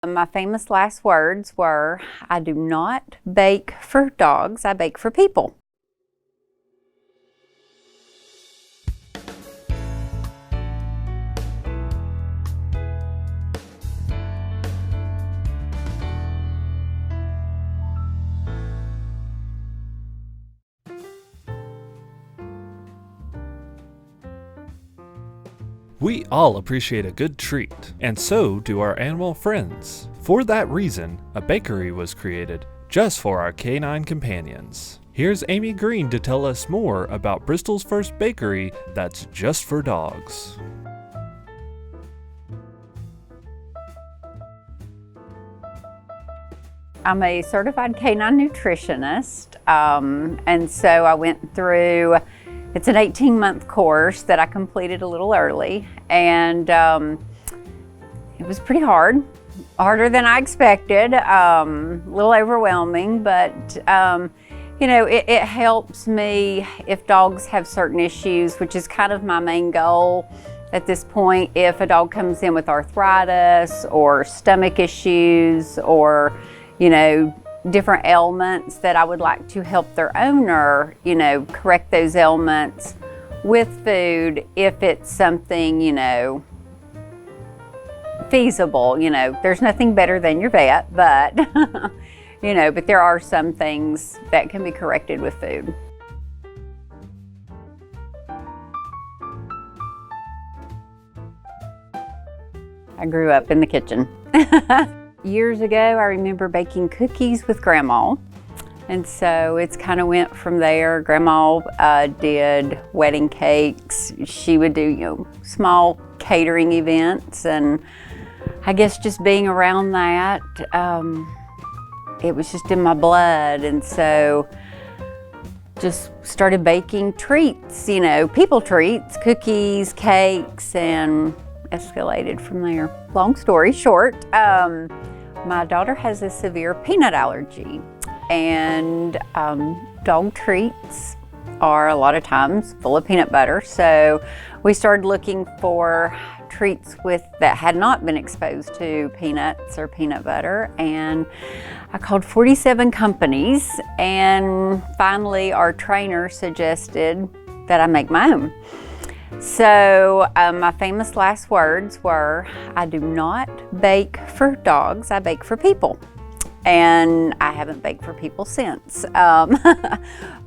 My famous last words were, "I do not bake for dogs, I bake for people." We all appreciate a good treat, and so do our animal friends. For that reason, a bakery was created just for our canine companions. Here's Amy Green to tell us more about Bristol's first bakery that's just for dogs. I'm a certified canine nutritionist, and so I went through, it's an 18-month course that I completed a little early, and it was pretty hard, harder than I expected, a little overwhelming, but you know, it helps me if dogs have certain issues, which is kind of my main goal at this point. If a dog comes in with arthritis or stomach issues or, you know, different ailments, that I would like to help their owner, you know, correct those ailments with food if it's something, you know, feasible. You know, there's nothing better than your vet, but you know, but there are some things that can be corrected with food. I grew up in the kitchen. Years ago, I remember baking cookies with Grandma. And so it's kind of went from there. Grandma did wedding cakes. She would do, you know, small catering events. And I guess just being around that, it was just in my blood. And so just started baking treats, you know, people treats, cookies, cakes, and escalated from there. Long story short, my daughter has a severe peanut allergy, and dog treats are a lot of times full of peanut butter. So we started looking for treats that had not been exposed to peanuts or peanut butter, and I called 47 companies, and finally our trainer suggested that I make my own. So my famous last words were, "I do not bake for dogs, I bake for people." And I haven't baked for people since.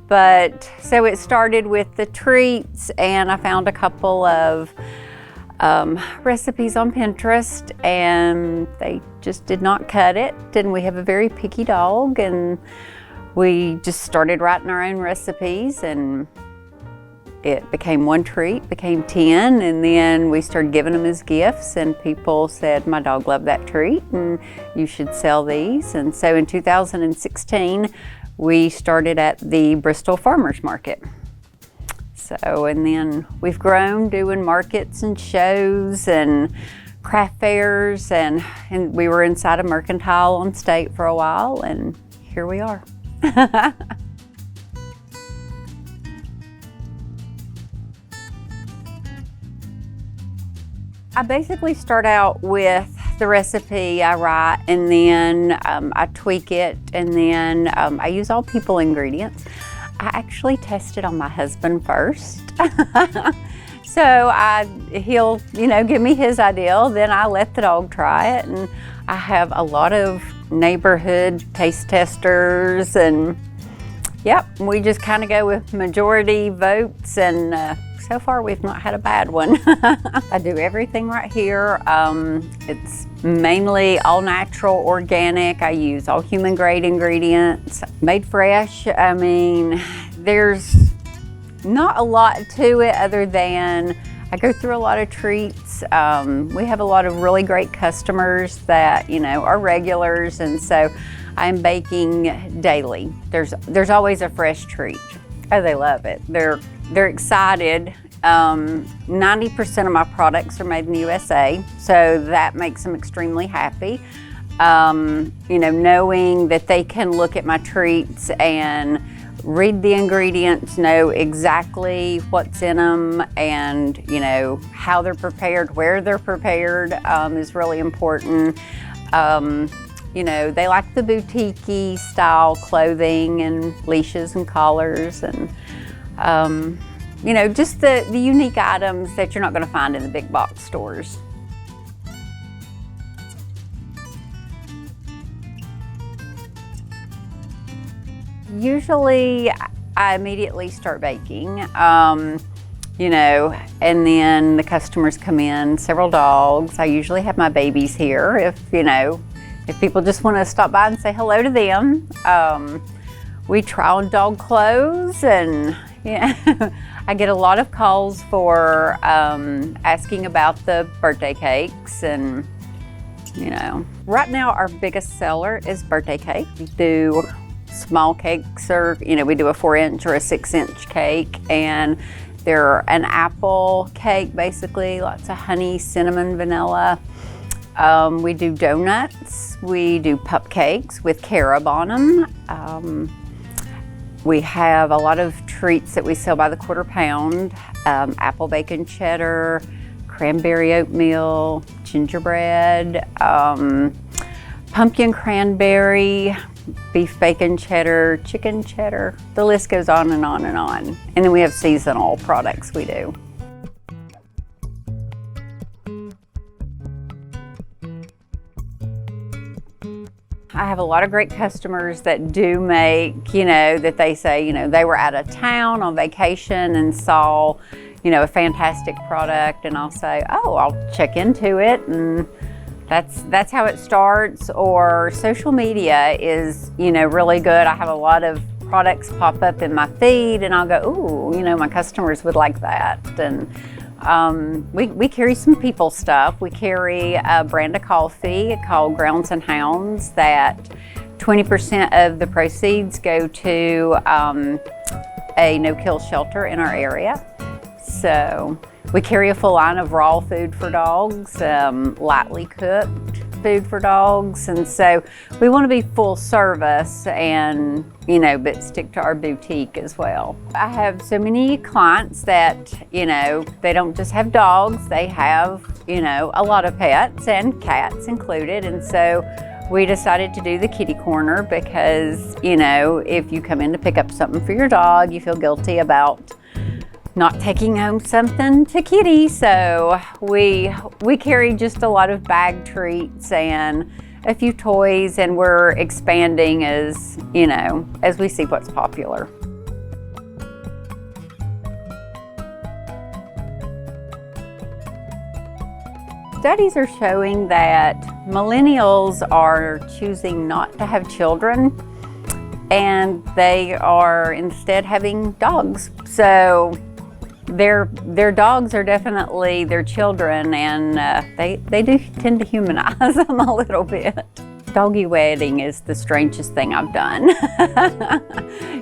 But so it started with the treats, and I found a couple of recipes on Pinterest, and they just did not cut it. And we have a very picky dog, and we just started writing our own recipes, and it became one treat, became 10, and then we started giving them as gifts, and people said, "My dog loved that treat and you should sell these." And so in 2016, we started at the Bristol Farmers Market. So, and then we've grown doing markets and shows and craft fairs, and we were inside a Mercantile on State for a while, and here we are. I basically start out with the recipe I write, and then I tweak it, and then I use all people ingredients. I actually test it on my husband first. So he'll, you know, give me his ideal, then I let the dog try it, and I have a lot of neighborhood taste testers, and yep, we just kind of go with majority votes, and so far we've not had a bad one. I do everything right here. It's mainly all natural, organic. I use all human grade ingredients, made fresh. I mean, there's not a lot to it other than I go through a lot of treats. We have a lot of really great customers that, you know, are regulars, and so I'm baking daily. There's always a fresh treat. Oh, they love it. They're excited. 90% of my products are made in the USA, so that makes them extremely happy. You know, knowing that they can look at my treats and read the ingredients, know exactly what's in them, and you know how they're prepared, where they're prepared is really important. You know, they like the boutique-y style clothing and leashes and collars and, you know, just the unique items that you're not going to find in the big box stores. Usually, I immediately start baking, you know, and then the customers come in, several dogs. I usually have my babies here if people just want to stop by and say hello to them. We try on dog clothes, and yeah, I get a lot of calls for asking about the birthday cakes, and you know. Right now our biggest seller is birthday cake. We do small cakes, or you know, we do a 4-inch or a 6-inch cake, and they're an apple cake basically, lots of honey, cinnamon, vanilla. We do donuts, we do cupcakes with carob on them. We have a lot of treats that we sell by the quarter pound, apple bacon cheddar, cranberry oatmeal, gingerbread, pumpkin cranberry, beef bacon cheddar, chicken cheddar. The list goes on and on and on. And then we have seasonal products we do. I have a lot of great customers that do make, you know, that they say, you know, they were out of town on vacation and saw, you know, a fantastic product, and I'll say, oh, I'll check into it, and that's how it starts. Or social media is, you know, really good. I have a lot of products pop up in my feed, and I'll go, ooh, you know, my customers would like that. And we carry some people stuff. We carry a brand of coffee called Grounds and Hounds that 20% of the proceeds go to a no-kill shelter in our area. So we carry a full line of raw food for dogs, lightly cooked food for dogs, and so we want to be full service and, you know, but stick to our boutique as well. I have so many clients that, you know, they don't just have dogs, they have, you know, a lot of pets and cats included, and so we decided to do the kitty corner because, you know, if you come in to pick up something for your dog, you feel guilty about not taking home something to kitty. So we carry just a lot of bag treats and a few toys, and we're expanding as, you know, as we see what's popular. Studies are showing that millennials are choosing not to have children, and they are instead having dogs. So their dogs are definitely their children, and they do tend to humanize them a little bit. Doggy wedding is the strangest thing I've done.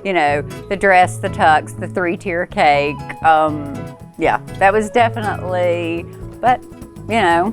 You know, the dress, the tux, the 3-tier cake. Yeah, that was definitely, but you know.